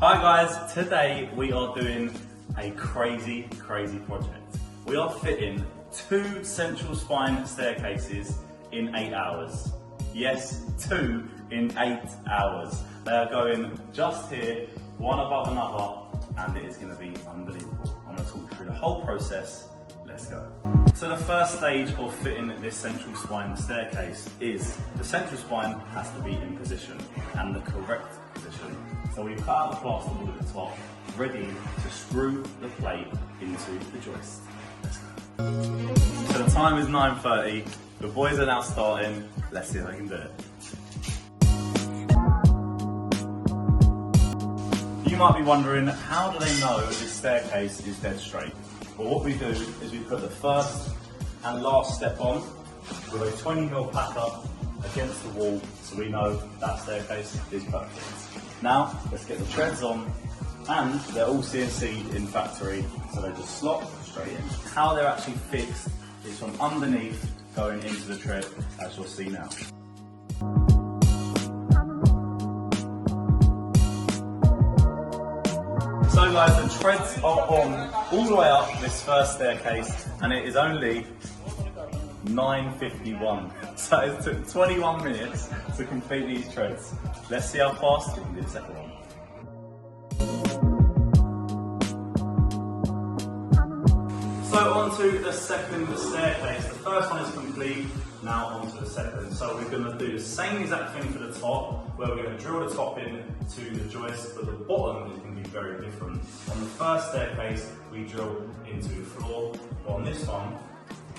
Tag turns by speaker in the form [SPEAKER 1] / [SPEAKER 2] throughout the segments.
[SPEAKER 1] Hi guys, today we are doing a crazy project. We are fitting 2 central spine staircases in 8 hours. Yes, 2 in 8 hours. They are going just here, one above another, and it is going to be unbelievable. I'm going to talk you through the whole process. Let's go. So the first stage of fitting this central spine staircase is the central spine has to be in position and the correct position. So we've cut out the plasterboard at the top, ready to screw the plate into the joist. Let's go. So the time is 9:30. The boys are now starting. Let's see if I can do it. You might be wondering, how do they know this staircase is dead straight? Well, what we do is we put the first and last step on with a 20mm packer against the wall, so we know that staircase is perfect. Now, let's get the treads on, and they're all CNC'd in factory, so they just slot straight in. How they're actually fixed is from underneath going into the tread, as you'll see now. So guys, the treads are on all the way up this first staircase, and it is only 9:51. So it took 21 minutes to complete these treads. Let's see how fast we can do the second one. So onto the second staircase. The first one is complete, now onto the second. So we're going to do the same exact thing for the top, where we're going to drill the top in to the joist, but the bottom is going to be very different. On the first staircase, we drill into the floor, but on this one,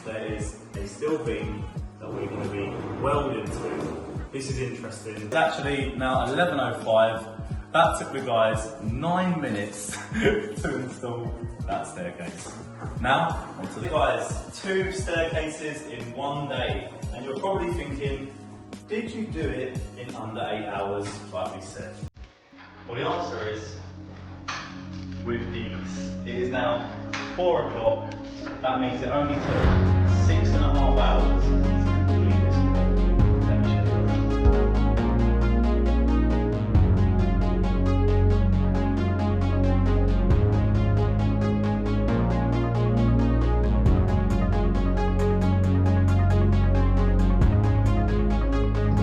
[SPEAKER 1] there is a steel beam that we're going to be welded to. This is interesting. It's actually now 11:05. That took the guys 9 minutes to install that staircase. Now, onto the guys, 2 staircases in 1 day. And you're probably thinking, did you do it in under 8 hours, like we said? Well, the answer is, with ease. It is now 4 o'clock. That means it only took 6.5 hours